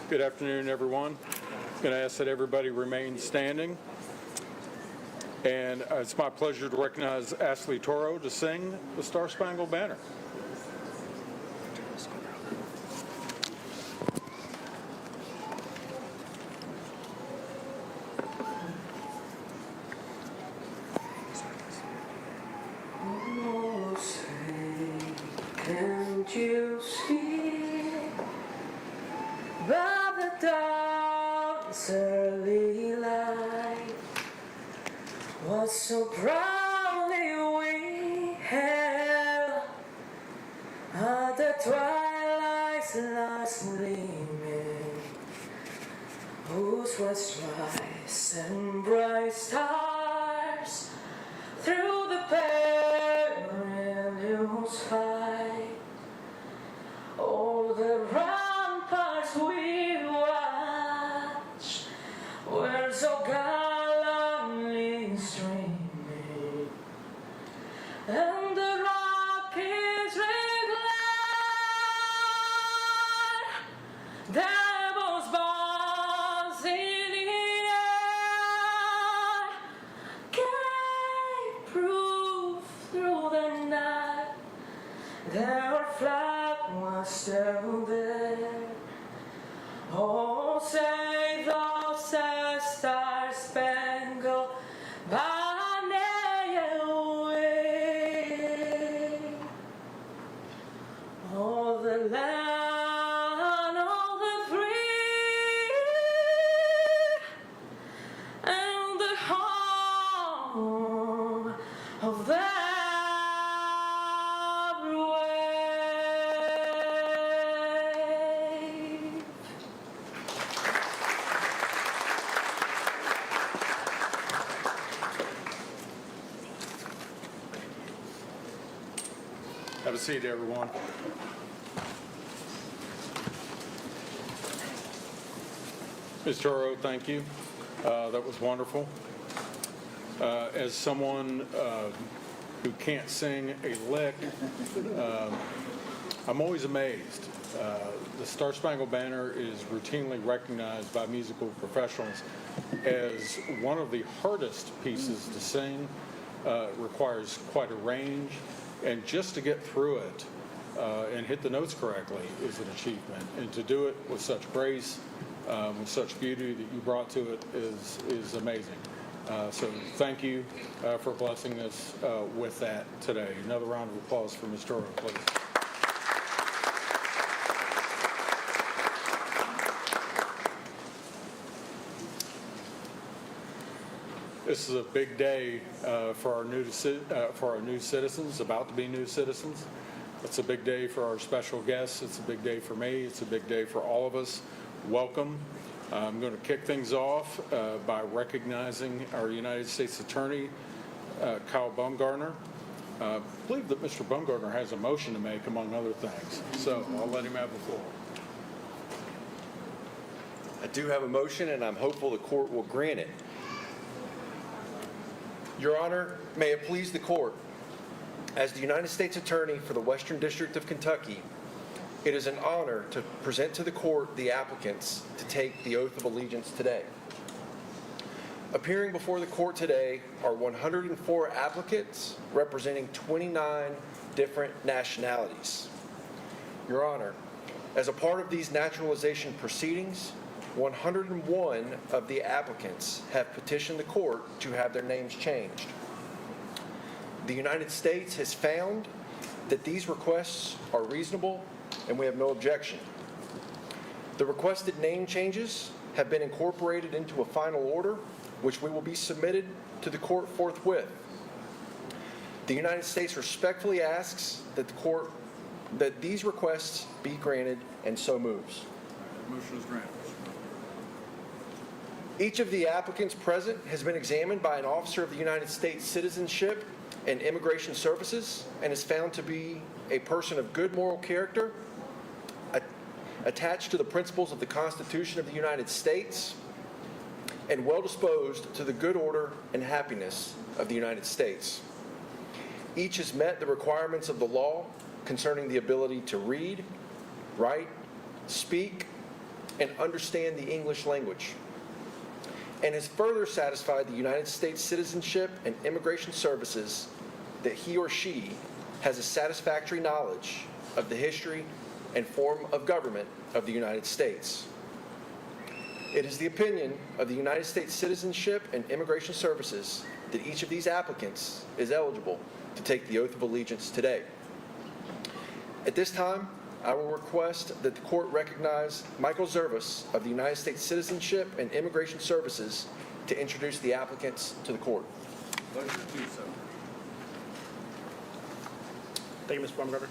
Good afternoon, everyone. I'm going to ask that everybody remain standing. And it's my pleasure to recognize Ashley Toro to sing the Star Spangled Banner. Oh, say, can't you see by the dawn's early light what so proudly we hailed at the twilight's last gleaming, whose west rise and bright stars through the perilous fight. Oh, the ramparts we watch were so gallantly streaming, and the rockets recline, devils buzzing in air, gave proof through the night their flag was still there. Oh, say those star-spangled banner wave. Oh, the land of the free and the home of the Have a seat, everyone. Ms. Toro, thank you. That was wonderful. As someone who can't sing a lick, I'm always amazed. The Star Spangled Banner is routinely recognized by musical professionals as one of the hardest pieces to sing. It requires quite a range, and just to get through it and hit the notes correctly is an achievement. And to do it with such grace, with such beauty that you brought to it is amazing. So thank you for blessing us with that today. Another round of applause for Ms. Toro, please. This is a big day for our new citizens, about to be new citizens. It's a big day for our special guests. It's a big day for me. It's a big day for all of us. Welcome. I'm going to kick things off by recognizing our United States Attorney, Kyle Baumgartner. I believe that Mr. Baumgartner has a motion to make, among other things. So I'll let him have the floor. I do have a motion, and I'm hopeful the court will grant it. Your Honor, may it please the court, as the United States Attorney for the Western District of Kentucky, it is an honor to present to the court the applicants to take the oath of allegiance today. Appearing before the court today are 104 applicants representing 29 different nationalities. Your Honor, as a part of these naturalization proceedings, 101 of the applicants have petitioned the court to have their names changed. The United States has found that these requests are reasonable, and we have no objection. The requested name changes have been incorporated into a final order, which we will be submitted to the court forthwith. The United States respectfully asks that these requests be granted, and so moves. Motion is granted. Each of the applicants present has been examined by an officer of the United States Citizenship and Immigration Services and is found to be a person of good moral character, attached to the principles of the Constitution of the United States, and well disposed to the good order and happiness of the United States. Each has met the requirements of the law concerning the ability to read, write, speak, and understand the English language, and has further satisfied the United States Citizenship and Immigration Services that he or she has a satisfactory knowledge of the history and form of government of the United States. It is the opinion of the United States Citizenship and Immigration Services that each of these applicants is eligible to take the oath of allegiance today. At this time, I will request that the court recognize Michael Zervas of the United States Citizenship and Immigration Services to introduce the applicants to the court. Pleasure to do so. Thank you, Mr. Baumgartner.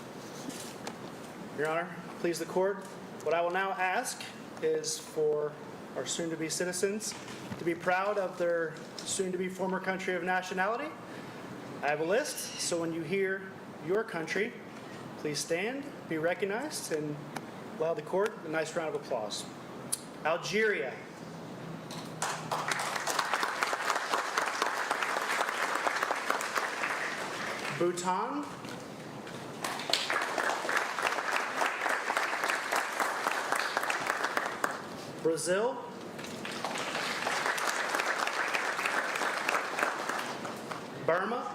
Your Honor, please the court. What I will now ask is for our soon-to-be citizens to be proud of their soon-to-be former country of nationality. I have a list, so when you hear your country, please stand, be recognized, and allow the court a nice round of applause. Algeria. Bhutan. Brazil. Burma.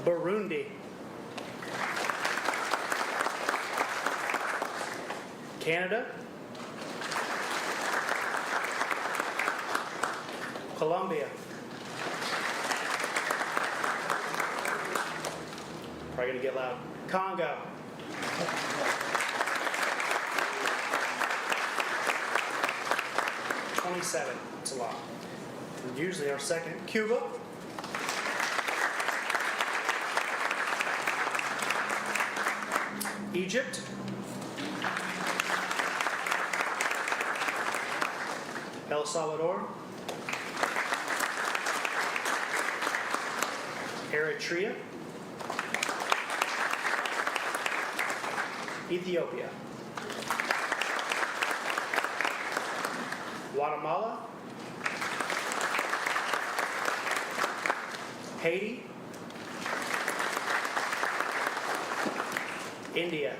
Burundi. Canada. Colombia. Probably gonna get loud. Congo. $27. It's a lot. And usually our second. Cuba. Egypt. El Salvador. Eritrea. Ethiopia. Guatemala. Haiti. India.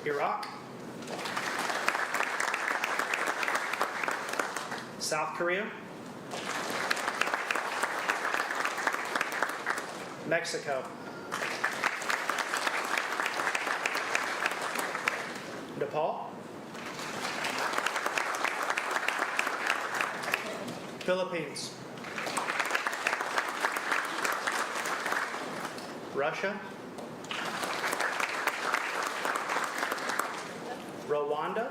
Iraq. South Korea. Mexico. Nepal. Philippines. Russia. Rwanda.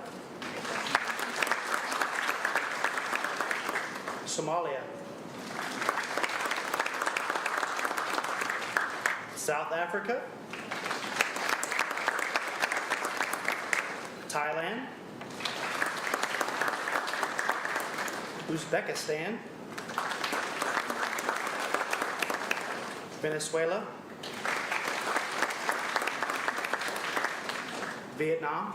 Somalia. South Africa. Thailand. Uzbekistan. Venezuela. Vietnam.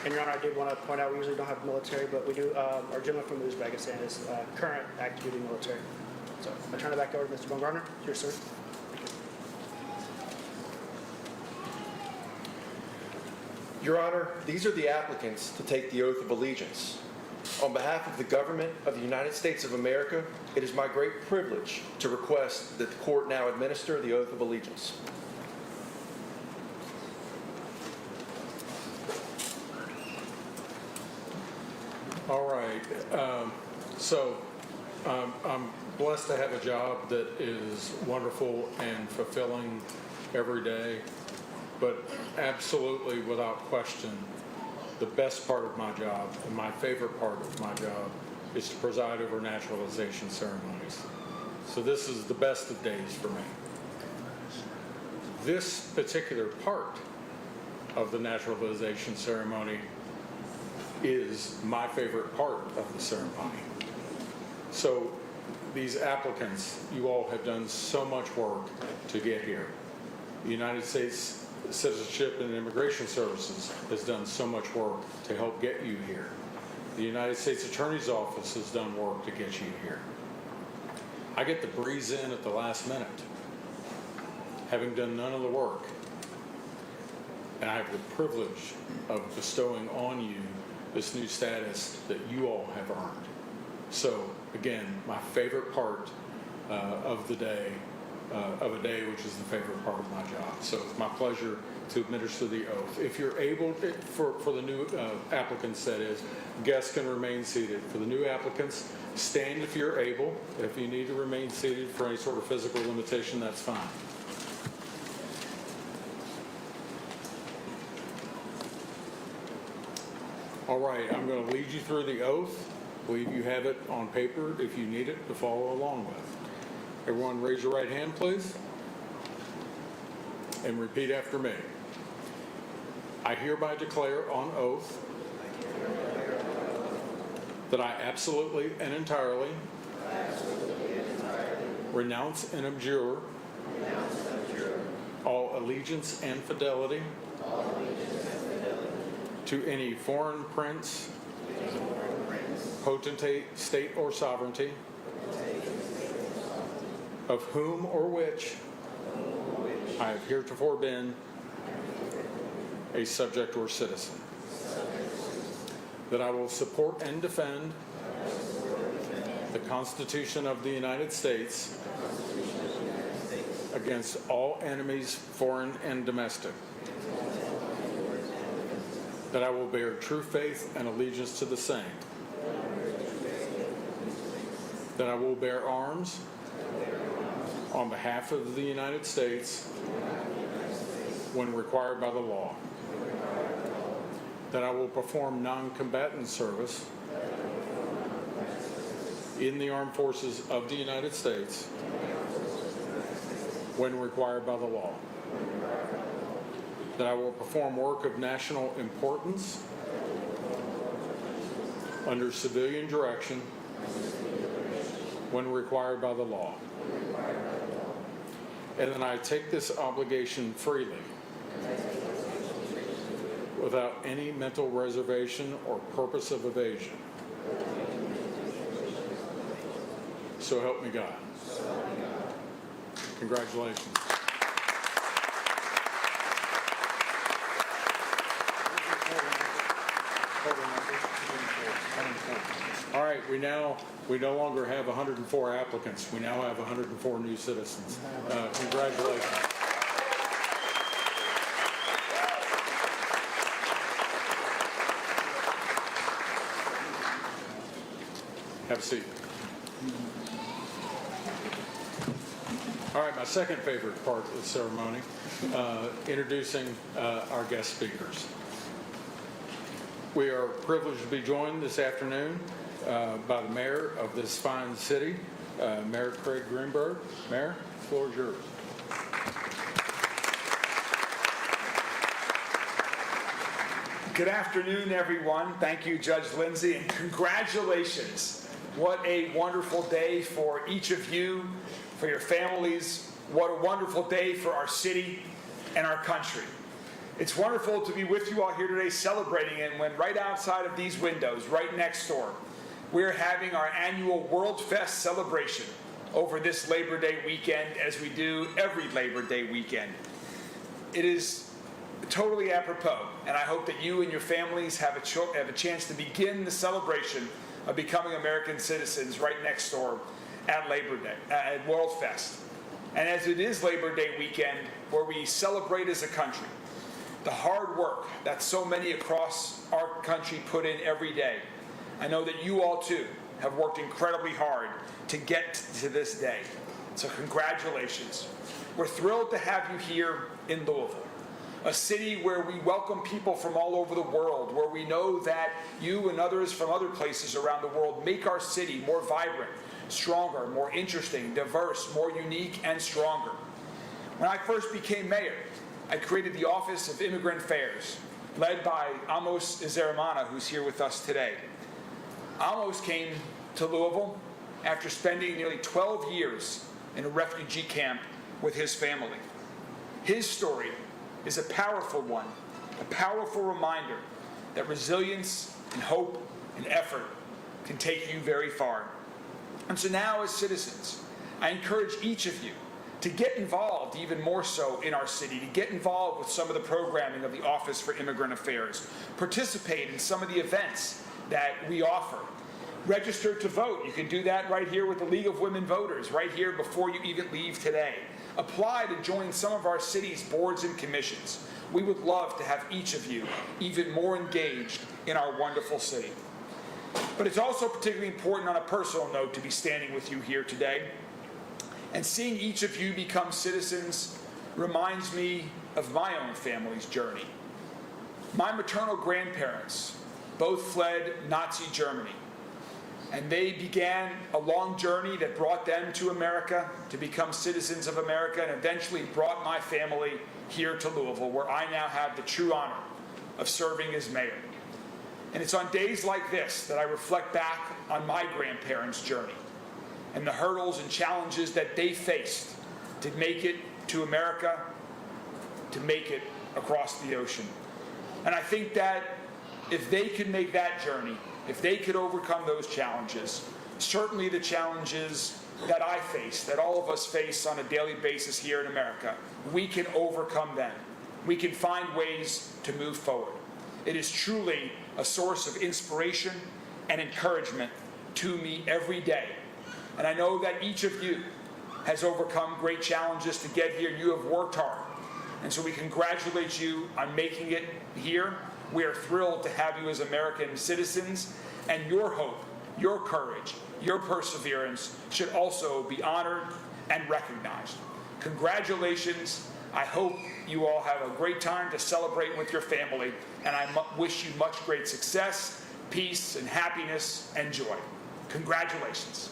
And Your Honor, I did want to point out, we usually don't have military, but we do, our gentleman from Uzbekistan is current active duty military. So I turn it back over to Mr. Baumgartner. Here, sir. Your Honor, these are the applicants to take the oath of allegiance. On behalf of the government of the United States of America, it is my great privilege to request that the court now administer the oath of allegiance. All right. I'm blessed to have a job that is wonderful and fulfilling every day, but absolutely without question, the best part of my job and my favorite part of my job is to preside over naturalization ceremonies. So this is the best of days for me. This particular part of the naturalization ceremony is my favorite part of the ceremony. So these applicants, you all have done so much work to get here. The United States Citizenship and Immigration Services has done so much work to help get you here. The United States Attorney's Office has done work to get you here. I get to breeze in at the last minute, having done none of the work. And I have the privilege of bestowing on you this new status that you all have earned. So, again, my favorite part of the day, of a day which is the favorite part of my job. So it's my pleasure to administer the oath. If you're able, for the new applicants, that is, guests can remain seated. For the new applicants, stand if you're able. If you need to remain seated for any sort of physical limitation, that's fine. All right, I'm going to lead you through the oath. I believe you have it on paper if you need it to follow along with. Everyone raise your right hand, please. And repeat after me. I hereby declare on oath that I absolutely and entirely renounce and abjure all allegiance and fidelity to any foreign prince, potentate, state, or sovereignty, of whom or which I have heretofore been a subject or citizen. That I will support and defend the Constitution of the United States against all enemies, foreign and domestic. That I will bear true faith and allegiance to the same. That I will bear arms on behalf of the United States when required by the law. That I will perform non-combatant service in the armed forces of the United States when required by the law. That I will perform work of national importance under civilian direction when required by the law. And that I take this obligation freely, without any mental reservation or purpose of evasion. So help me God. Congratulations. All right, we no longer have 104 applicants. We now have 104 new citizens. Congratulations. Have a seat. All right, my second favorite part of the ceremony, introducing our guest speakers. We are privileged to be joined this afternoon by the mayor of this fine city, Mayor Craig Greenberg. Mayor, the floor is yours. Good afternoon, everyone. Thank you, Judge Lindsay, and congratulations. What a wonderful day for each of you, for your families. What a wonderful day for our city and our country. It's wonderful to be with you all here today celebrating, and when right outside of these windows, right next door, we're having our annual Worldfest celebration over this Labor Day weekend, as we do every Labor Day weekend. It is totally apropos, and I hope that you and your families have a chance to begin the celebration of becoming American citizens right next door at Labor Day, at Worldfest. And as it is Labor Day weekend, where we celebrate as a country the hard work that so many across our country put in every day, I know that you all too have worked incredibly hard to get to this day. So congratulations. We're thrilled to have you here in Louisville, a city where we welcome people from all over the world, where we know that you and others from other places around the world make our city more vibrant, stronger, more interesting, diverse, more unique, and stronger. When I first became mayor, I created the Office of Immigrant Affairs, led by Amos Izeramana, who's here with us today. Amos came to Louisville after spending nearly 12 years in a refugee camp with his family. His story is a powerful one, a powerful reminder that resilience and hope and effort can take you very far. And so now, as citizens, I encourage each of you to get involved even more so in our city, to get involved with some of the programming of the Office for Immigrant Affairs, participate in some of the events that we offer. Register to vote. You can do that right here with the League of Women Voters, right here before you even leave today. Apply to join some of our city's boards and commissions. We would love to have each of you even more engaged in our wonderful city. But it's also particularly important on a personal note to be standing with you here today. And seeing each of you become citizens reminds me of my own family's journey. My maternal grandparents both fled Nazi Germany, and they began a long journey that brought them to America to become citizens of America, and eventually brought my family here to Louisville, where I now have the true honor of serving as mayor. And it's on days like this that I reflect back on my grandparents' journey and the hurdles and challenges that they faced to make it to America, to make it across the ocean. And I think that if they could make that journey, if they could overcome those challenges, certainly the challenges that I face, that all of us face on a daily basis here in America, we can overcome them. We can find ways to move forward. It is truly a source of inspiration and encouragement to me every day. And I know that each of you has overcome great challenges to get here. You have worked hard. And so we congratulate you on making it here. We are thrilled to have you as American citizens. And your hope, your courage, your perseverance should also be honored and recognized. Congratulations. I hope you all have a great time to celebrate with your family. And I wish you much great success, peace, and happiness and joy. Congratulations.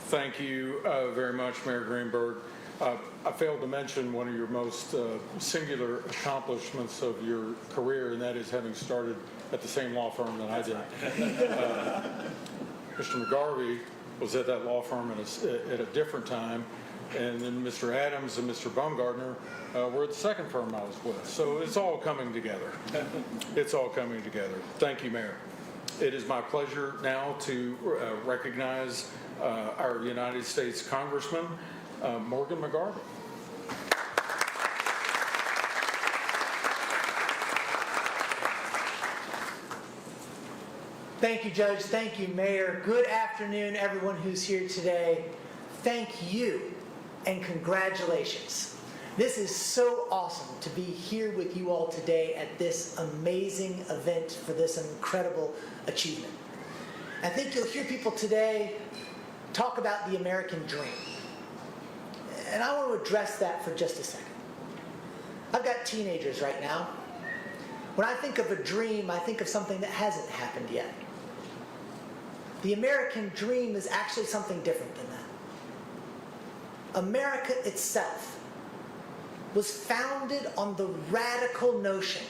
Thank you very much, Mayor Greenberg. I failed to mention one of your most singular accomplishments of your career, and that is having started at the same law firm that I did. Mr. McGarvey was at that law firm at a different time, and then Mr. Adams and Mr. Baumgartner were at the second firm I was with. So it's all coming together. It's all coming together. Thank you, Mayor. It is my pleasure now to recognize our United States Congressman, Morgan McGarvey. Thank you, Judge. Thank you, Mayor. Good afternoon, everyone who's here today. Thank you and congratulations. This is so awesome to be here with you all today at this amazing event for this incredible achievement. I think you'll hear people today talk about the American dream. And I want to address that for just a second. I've got teenagers right now. When I think of a dream, I think of something that hasn't happened yet. The American dream is actually something different than that. America itself was founded on the radical notion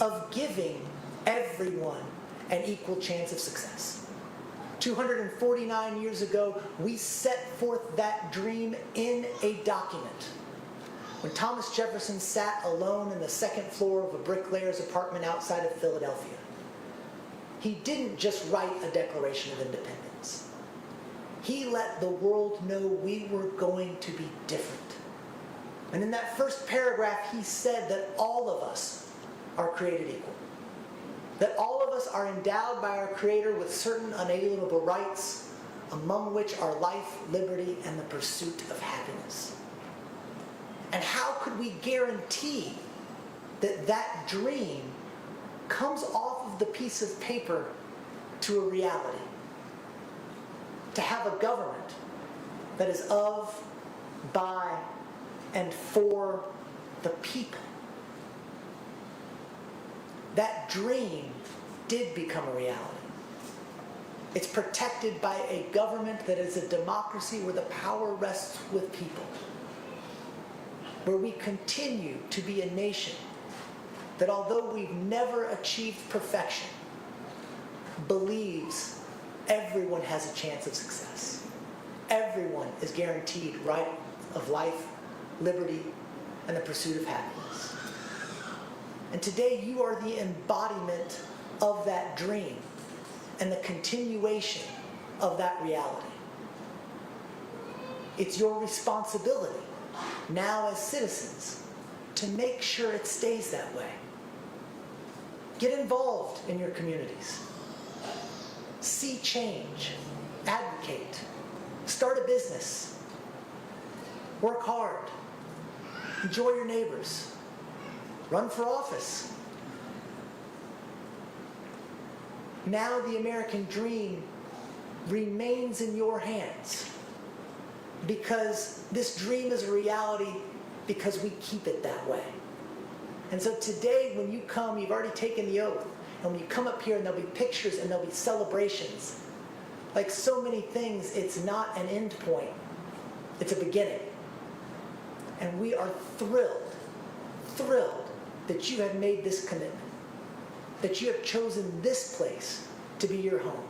of giving everyone an equal chance of success. 249 years ago, we set forth that dream in a document. When Thomas Jefferson sat alone in the second floor of a bricklayer's apartment outside of Philadelphia, he didn't just write a Declaration of Independence. He let the world know we were going to be different. And in that first paragraph, he said that all of us are created equal. That all of us are endowed by our Creator with certain unalienable rights, among which are life, liberty, and the pursuit of happiness. And how could we guarantee that that dream comes off of the piece of paper to a reality? To have a government that is of, by, and for the people. That dream did become a reality. It's protected by a government that is a democracy where the power rests with people. Where we continue to be a nation that, although we've never achieved perfection, believes everyone has a chance of success. Everyone is guaranteed right of life, liberty, and the pursuit of happiness. And today you are the embodiment of that dream and the continuation of that reality. It's your responsibility now as citizens to make sure it stays that way. Get involved in your communities. See change. Advocate. Start a business. Work hard. Enjoy your neighbors. Run for office. Now the American dream remains in your hands, because this dream is a reality because we keep it that way. And so today when you come, you've already taken the oath, and when you come up here and there'll be pictures and there'll be celebrations. Like so many things, it's not an end point, it's a beginning. And we are thrilled that you have made this commitment, that you have chosen this place to be your home,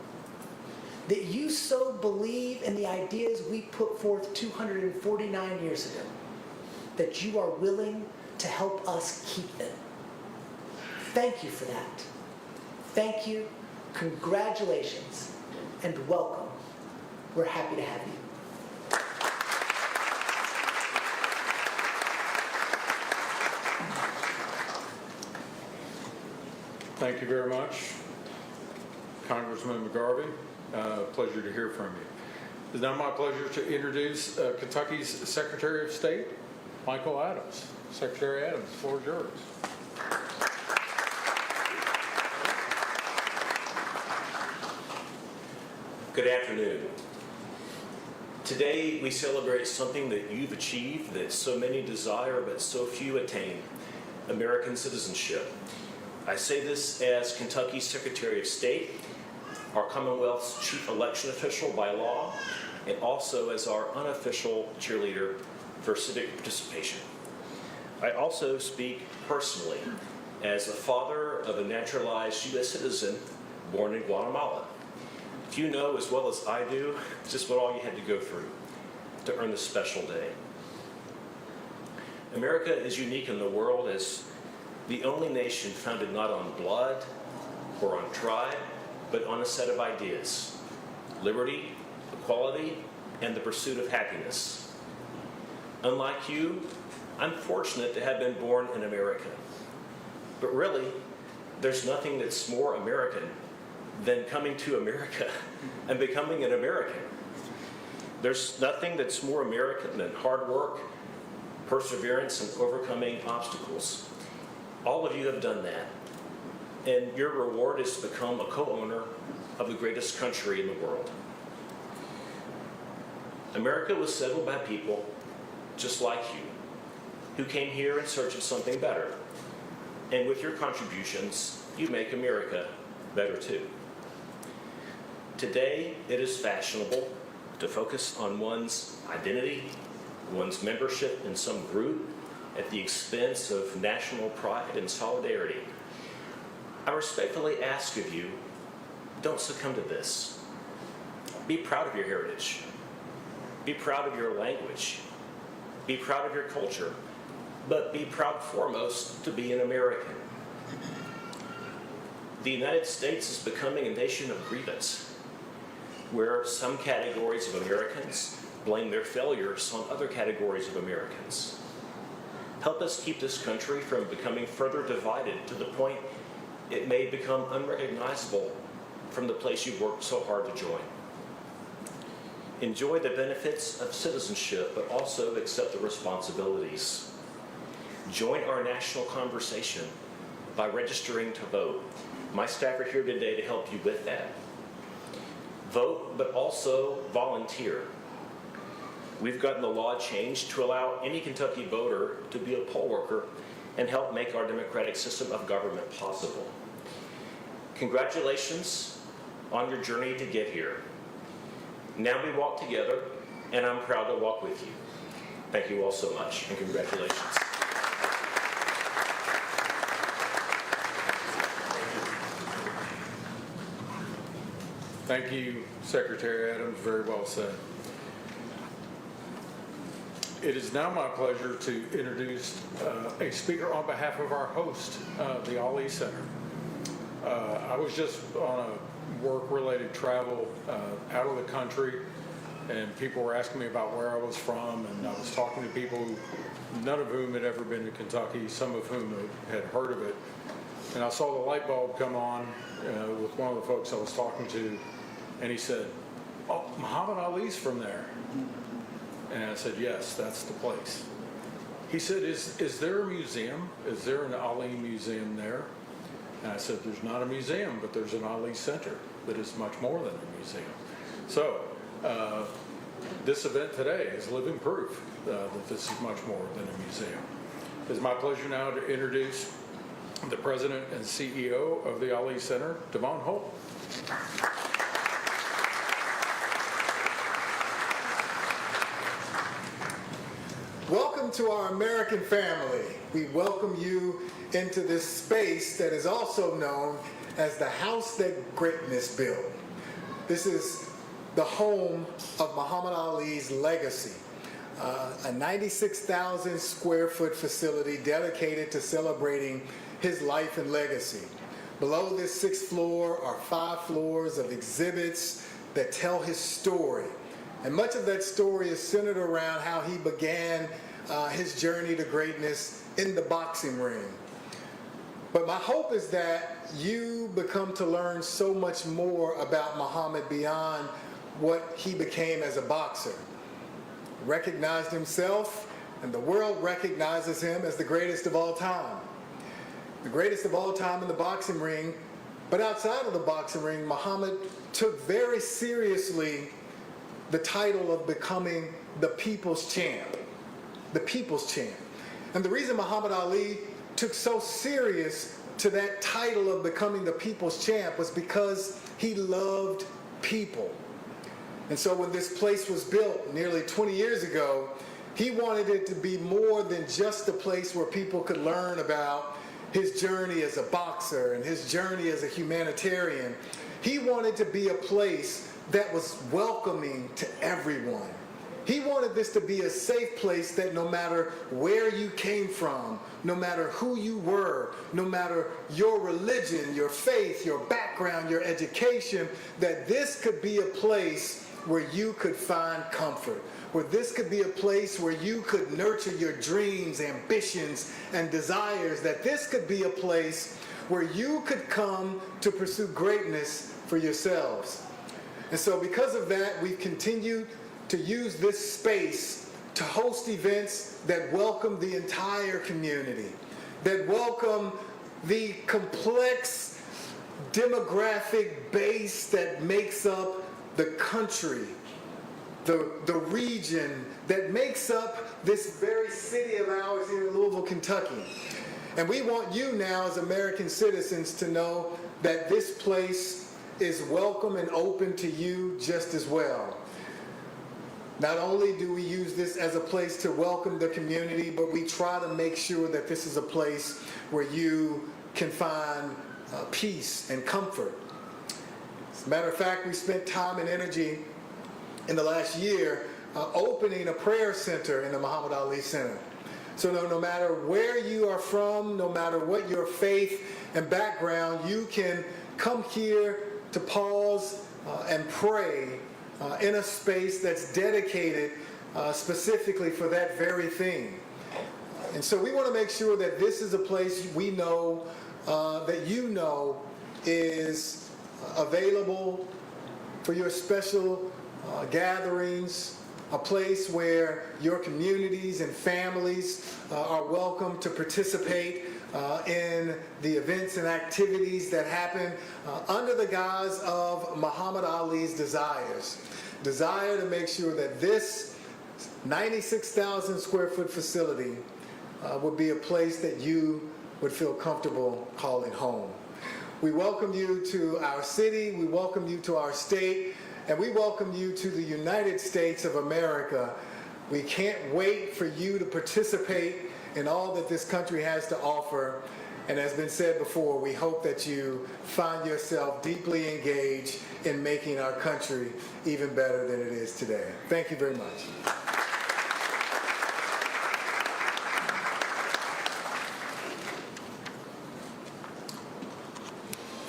that you so believe in the ideas we put forth 249 years ago, that you are willing to help us keep them. Thank you for that. Thank you, congratulations, and welcome. We're happy to have you. Thank you very much, Congressman McGarvey. Pleasure to hear from you. It's now my pleasure to introduce Kentucky's Secretary of State, Michael Adams. Secretary Adams, the floor is yours. Good afternoon. Today we celebrate something that you've achieved that so many desire but so few attain: American citizenship. I say this as Kentucky's Secretary of State, our Commonwealth's chief election official by law, and also as our unofficial cheerleader for civic participation. I also speak personally as the father of a naturalized U.S. citizen born in Guatemala. You know as well as I do just what all you had to go through to earn this special day. America is unique in the world as the only nation founded not on blood or on tribe, but on a set of ideas: liberty, equality, and the pursuit of happiness. Unlike you, I'm fortunate to have been born in America. But really, there's nothing that's more American than coming to America and becoming an American. There's nothing that's more American than hard work, perseverance, and overcoming obstacles. All of you have done that, and your reward is to become a co-owner of the greatest country in the world. America was settled by people just like you, who came here in search of something better. And with your contributions, you make America better too. Today, it is fashionable to focus on one's identity, one's membership in some group, at the expense of national pride and solidarity. I respectfully ask of you, don't succumb to this. Be proud of your heritage. Be proud of your language. Be proud of your culture. But be proud foremost to be an American. The United States is becoming a nation of grievance, where some categories of Americans blame their failures on other categories of Americans. Help us keep this country from becoming further divided to the point it may become unrecognizable from the place you've worked so hard to join. Enjoy the benefits of citizenship, but also accept the responsibilities. Join our national conversation by registering to vote. My staff are here today to help you with that. Vote, but also volunteer. We've gotten the law changed to allow any Kentucky voter to be a poll worker and help make our democratic system of government possible. Congratulations on your journey to get here. Now we walk together, and I'm proud to walk with you. Thank you all so much, and congratulations. Thank you, Secretary Adams. Very well said. It is now my pleasure to introduce a speaker on behalf of our host, the Ali Center. I was just on a work-related travel out of the country, and people were asking me about where I was from, and I was talking to people, none of whom had ever been to Kentucky, some of whom had heard of it. And I saw the light bulb come on with one of the folks I was talking to, and he said, "Oh, Muhammad Ali's from there." And I said, "Yes, that's the place." He said, is there a museum? Is there an Ali museum there? And I said, "There's not a museum, but there's an Ali Center that is much more than a museum." So this event today is living proof that this is much more than a museum. It's my pleasure now to introduce the president and CEO of the Ali Center, Devon Holt. Welcome to our American family. We welcome you into this space that is also known as the house that greatness built. This is the home of Muhammad Ali's legacy, a 96,000 square foot facility dedicated to celebrating his life and legacy. Below this 6th floor are 5 floors of exhibits that tell his story. And much of that story is centered around how he began his journey to greatness in the boxing ring. But my hope is that you become to learn so much more about Muhammad beyond what he became as a boxer. He recognized himself, and the world recognizes him as the greatest of all time. The greatest of all time in the boxing ring, but outside of the boxing ring, Muhammad took very seriously the title of becoming the people's champ. The people's champ. And the reason Muhammad Ali took so serious to that title of becoming the people's champ was because he loved people. And so when this place was built nearly 20 years ago, he wanted it to be more than just a place where people could learn about his journey as a boxer and his journey as a humanitarian. He wanted to be a place that was welcoming to everyone. He wanted this to be a safe place that no matter where you came from, no matter who you were, no matter your religion, your faith, your background, your education, that this could be a place where you could find comfort, where this could be a place where you could nurture your dreams, ambitions, and desires, that this could be a place where you could come to pursue greatness for yourselves. And so because of that, we've continued to use this space to host events that welcome the entire community, that welcome the complex demographic base that makes up the country, the region that makes up this very city of ours here in Louisville, Kentucky. And we want you now as American citizens to know that this place is welcome and open to you just as well. Not only do we use this as a place to welcome the community, but we try to make sure that this is a place where you can find peace and comfort. As a matter of fact, we spent time and energy in the last year opening a prayer center in the Muhammad Ali Center. So no matter where you are from, no matter what your faith and background, you can come here to pause and pray in a space that's dedicated specifically for that very thing. And so we want to make sure that this is a place we know, that you know is available for your special gatherings, a place where your communities and families are welcome to participate in the events and activities that happen under the guise of Muhammad Ali's desire to make sure that this 96,000 square foot facility would be a place that you would feel comfortable calling home. We welcome you to our city, we welcome you to our state, and we welcome you to the United States of America. We can't wait for you to participate in all that this country has to offer. And as been said before, we hope that you find yourself deeply engaged in making our country even better than it is today. Thank you very much.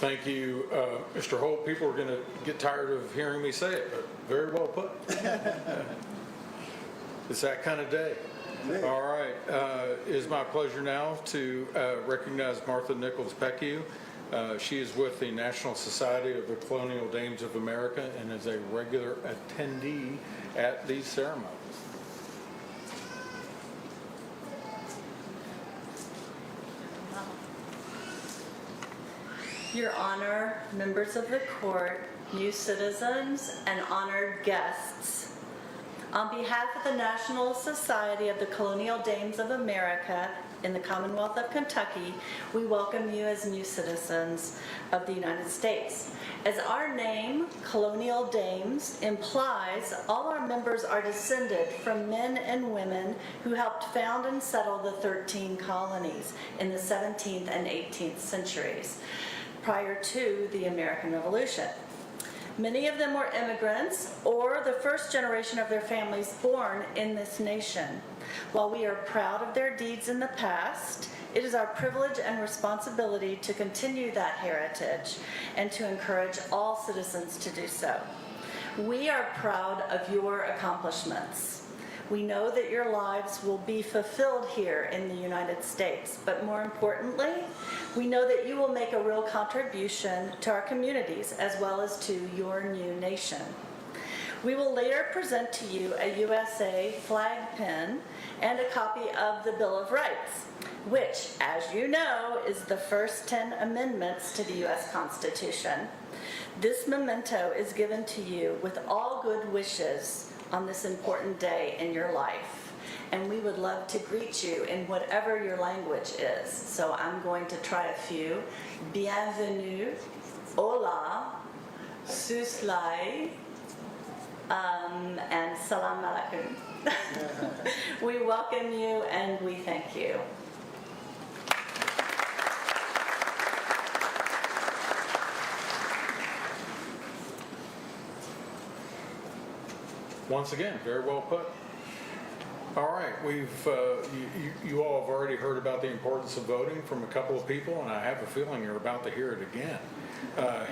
Thank you, Mr. Holt. People are going to get tired of hearing me say it, but very well put. It's that kind of day. All right. It is my pleasure now to recognize Martha Nichols Pecue. She is with the National Society of the Colonial Dames of America and is a regular attendee at these ceremonies. Your Honor, members of the court, new citizens, and honored guests. On behalf of the National Society of the Colonial Dames of America in the Commonwealth of Kentucky, we welcome you as new citizens of the United States. As our name, Colonial Dames, implies, all our members are descended from men and women who helped found and settle the 13 colonies in the 17th and 18th centuries, prior to the American Revolution. Many of them were immigrants or the first generation of their families born in this nation. While we are proud of their deeds in the past, it is our privilege and responsibility to continue that heritage and to encourage all citizens to do so. We are proud of your accomplishments. We know that your lives will be fulfilled here in the United States, but more importantly, we know that you will make a real contribution to our communities as well as to your new nation. We will later present to you a USA flag pin and a copy of the Bill of Rights, which, as you know, is the first 10 amendments to the U.S. Constitution. This memento is given to you with all good wishes on this important day in your life. And we would love to greet you in whatever your language is. So I'm going to try a few. Bienvenue, hola, suslai, and salam alaikum. We welcome you and we thank you. Once again, very well put. All right, you all have already heard about the importance of voting from a couple of people, and I have a feeling you're about to hear it again.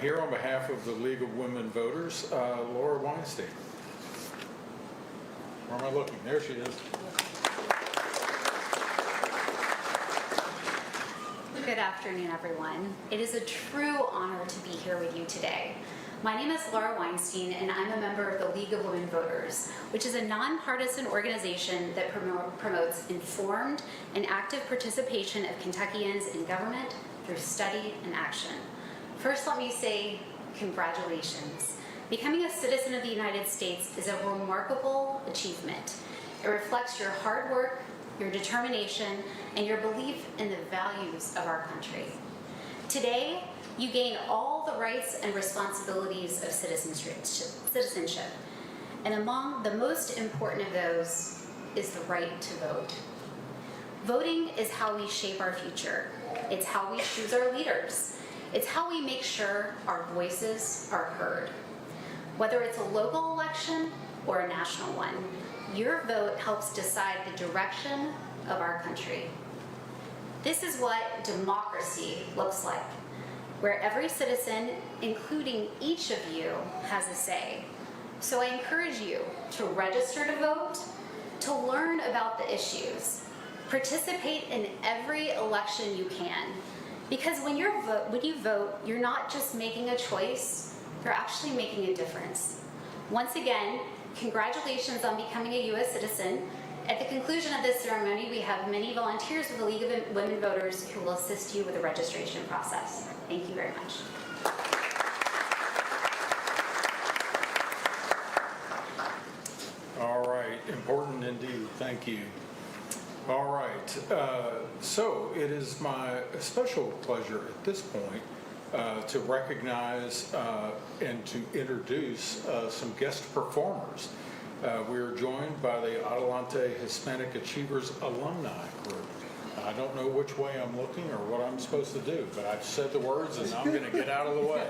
Here on behalf of the League of Women Voters, Laura Weinstein. Where am I looking? There she is. Good afternoon, everyone. It is a true honor to be here with you today. My name is Laura Weinstein, and I'm a member of the League of Women Voters, which is a nonpartisan organization that promotes informed and active participation of Kentuckians in government through study and action. First, let me say congratulations. Becoming a citizen of the United States is a remarkable achievement. It reflects your hard work, your determination, and your belief in the values of our country. Today, you gain all the rights and responsibilities of citizenship. And among the most important of those is the right to vote. Voting is how we shape our future. It's how we choose our leaders. It's how we make sure our voices are heard. Whether it's a local election or a national one, your vote helps decide the direction of our country. This is what democracy looks like, where every citizen, including each of you, has a say. So I encourage you to register to vote, to learn about the issues, participate in every election you can. Because when you vote, you're not just making a choice, you're actually making a difference. Once again, congratulations on becoming a U.S. citizen. At the conclusion of this ceremony, we have many volunteers with the League of Women Voters who will assist you with the registration process. Thank you very much. All right, important indeed. Thank you. All right, so it is my special pleasure at this point to recognize and to introduce some guest performers. We are joined by the Adelante Hispanic Achievers Alumni Group. I don't know which way I'm looking or what I'm supposed to do, but I've said the words and I'm going to get out of the way.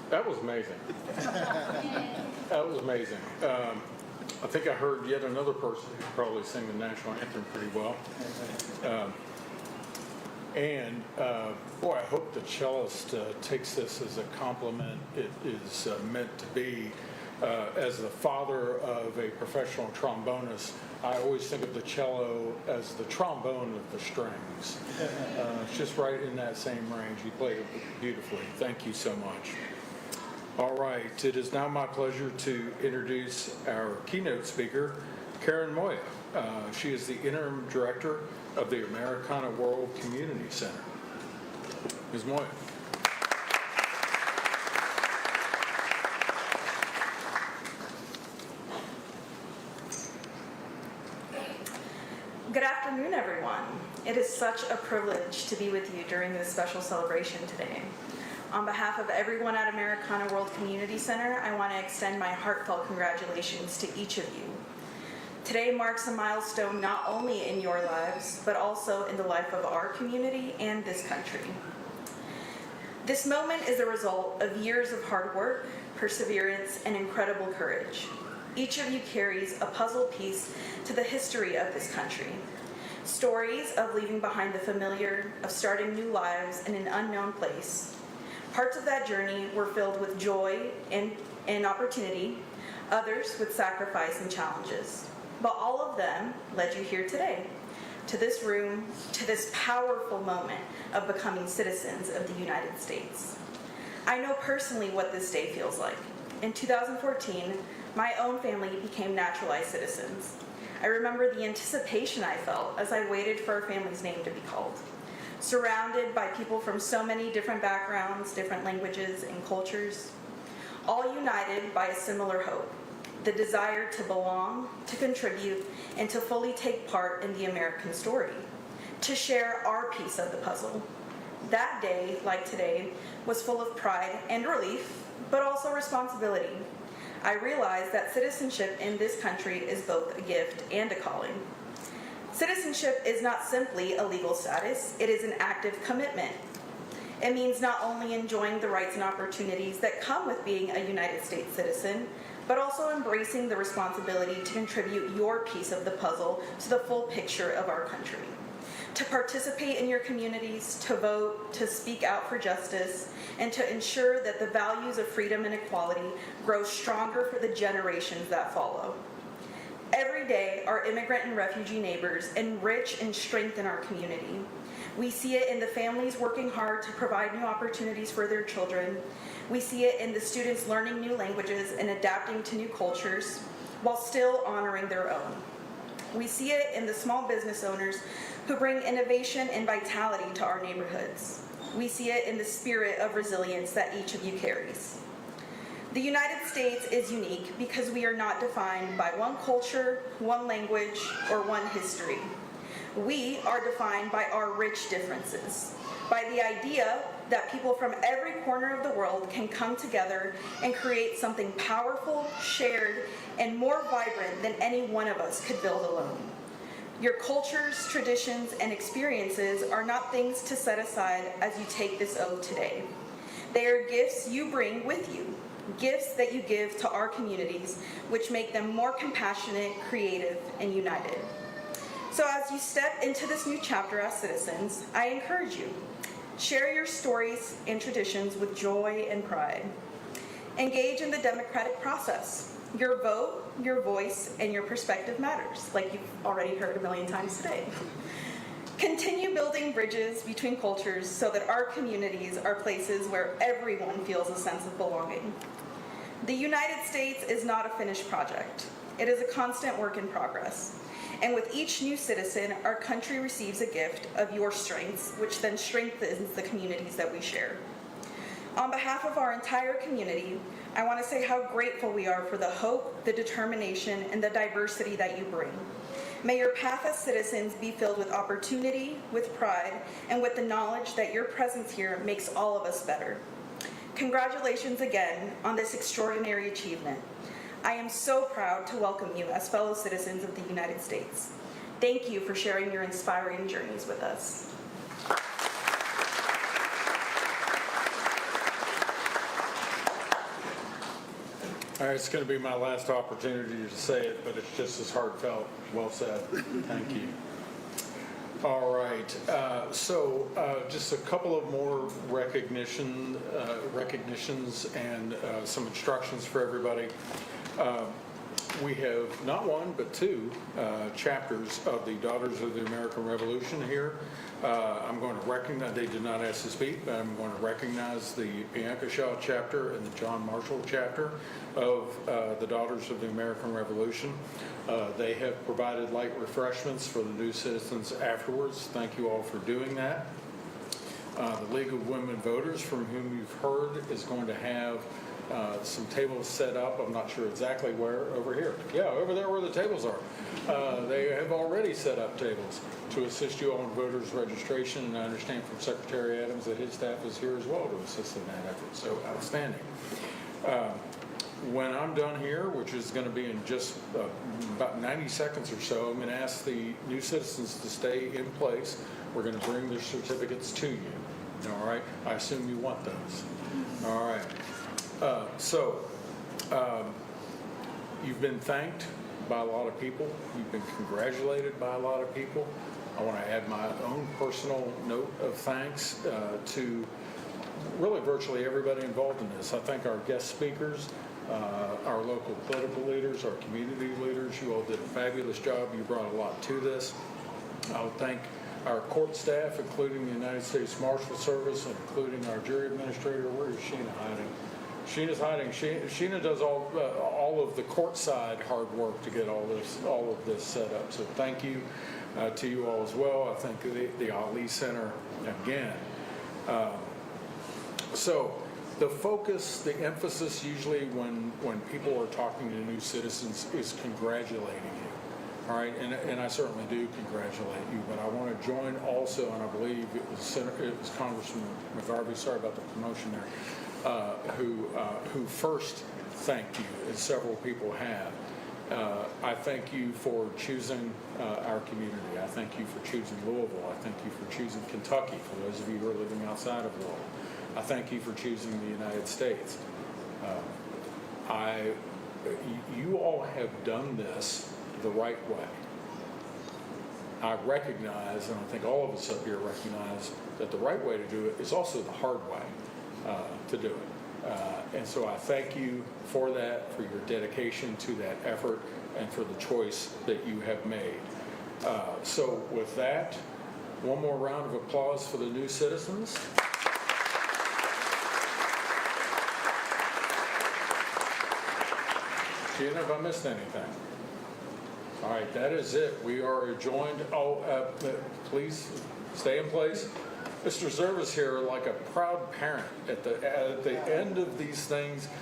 That was amazing. That was amazing. I think I heard yet another person who could probably sing the national anthem pretty well. Boy, I hope the cellist takes this as a compliment. It is meant to be. As the father of a professional trombonist, I always think of the cello as the trombone of the strings. It's just right in that same range. You play it beautifully. Thank you so much. All right, it is now my pleasure to introduce our keynote speaker, Karen Moya. She is the interim director of the Americana World Community Center. Ms. Moya. Good afternoon, everyone. It is such a privilege to be with you during this special celebration today. On behalf of everyone at Americana World Community Center, I want to extend my heartfelt congratulations to each of you. Today marks a milestone not only in your lives, but also in the life of our community and this country. This moment is a result of years of hard work, perseverance, and incredible courage. Each of you carries a puzzle piece to the history of this country. Stories of leaving behind the familiar, of starting new lives in an unknown place. Parts of that journey were filled with joy and opportunity, others with sacrifice and challenges. But all of them led you here today, to this room, to this powerful moment of becoming citizens of the United States. I know personally what this day feels like. In 2014, my own family became naturalized citizens. I remember the anticipation I felt as I waited for our family's name to be called. Surrounded by people from so many different backgrounds, different languages, and cultures, all united by a similar hope, the desire to belong, to contribute, and to fully take part in the American story, to share our piece of the puzzle. That day, like today, was full of pride and relief, but also responsibility. I realized that citizenship in this country is both a gift and a calling. Citizenship is not simply a legal status, it is an active commitment. It means not only enjoying the rights and opportunities that come with being a United States citizen, but also embracing the responsibility to contribute your piece of the puzzle to the full picture of our country. To participate in your communities, to vote, to speak out for justice, and to ensure that the values of freedom and equality grow stronger for the generations that follow. Every day, our immigrant and refugee neighbors enrich and strengthen our community. We see it in the families working hard to provide new opportunities for their children. We see it in the students learning new languages and adapting to new cultures while still honoring their own. We see it in the small business owners who bring innovation and vitality to our neighborhoods. We see it in the spirit of resilience that each of you carries. The United States is unique because we are not defined by one culture, one language, or one history. We are defined by our rich differences, by the idea that people from every corner of the world can come together and create something powerful, shared, and more vibrant than any one of us could build alone. Your cultures, traditions, and experiences are not things to set aside as you take this oath today. They are gifts you bring with you, gifts that you give to our communities, which make them more compassionate, creative, and united. So as you step into this new chapter as citizens, I encourage you, share your stories and traditions with joy and pride. Engage in the democratic process. Your vote, your voice, and your perspective matters, like you've already heard a million times today. Continue building bridges between cultures so that our communities are places where everyone feels a sense of belonging. The United States is not a finished project. It is a constant work in progress. And with each new citizen, our country receives a gift of your strengths, which then strengthens the communities that we share. On behalf of our entire community, I want to say how grateful we are for the hope, the determination, and the diversity that you bring. May your path as citizens be filled with opportunity, with pride, and with the knowledge that your presence here makes all of us better. Congratulations again on this extraordinary achievement. I am so proud to welcome you as fellow citizens of the United States. Thank you for sharing your inspiring journeys with us. All right, it's going to be my last opportunity to say it, but it's just as heartfelt. Well said. Thank you. All right, so just a couple of more recognitions and some instructions for everybody. We have not one, but two chapters of the Daughters of the American Revolution here. I'm going to recognize, they did not ask to speak, but I'm going to recognize the Piankashaw chapter and the John Marshall chapter of the Daughters of the American Revolution. They have provided light refreshments for the new citizens afterwards. Thank you all for doing that. The League of Women Voters, from whom you've heard, is going to have some tables set up. I'm not sure exactly where. Over here. Yeah, over there where the tables are. They have already set up tables to assist you on voters registration, and I understand from Secretary Adams that his staff is here as well to assist in that effort. So outstanding. When I'm done here, which is going to be in just about 90 seconds or so, I'm going to ask the new citizens to stay in place. We're going to bring their certificates to you. All right? I assume you want those. All right. You've been thanked by a lot of people. You've been congratulated by a lot of people. I want to add my own personal note of thanks to really virtually everybody involved in this. I thank our guest speakers, our local political leaders, our community leaders. You all did a fabulous job. You brought a lot to this. I'll thank our court staff, including the United States Marshal Service, and including our jury administrator. Where is Sheena hiding? Sheena's hiding. Sheena does all of the courtside hard work to get all of this set up. So thank you to you all as well. I thank the Ali Center again. So the focus, the emphasis usually when people are talking to new citizens is congratulating you. All right, and I certainly do congratulate you, but I want to join also, and I believe it was Congressman McGarvey, sorry about the promotion there, who first thanked you, as several people have. I thank you for choosing our community. I thank you for choosing Louisville. I thank you for choosing Kentucky, for those of you who are living outside of Louisville. I thank you for choosing the United States. You all have done this the right way. I recognize, and I think all of us up here recognize, that the right way to do it is also the hard way to do it. And so I thank you for that, for your dedication to that effort, and for the choice that you have made. So with that, one more round of applause for the new citizens. Gina, have I missed anything? All right, that is it. We are adjourned. Please stay in place. Mr. Zervis here, like a proud parent at the end of these things,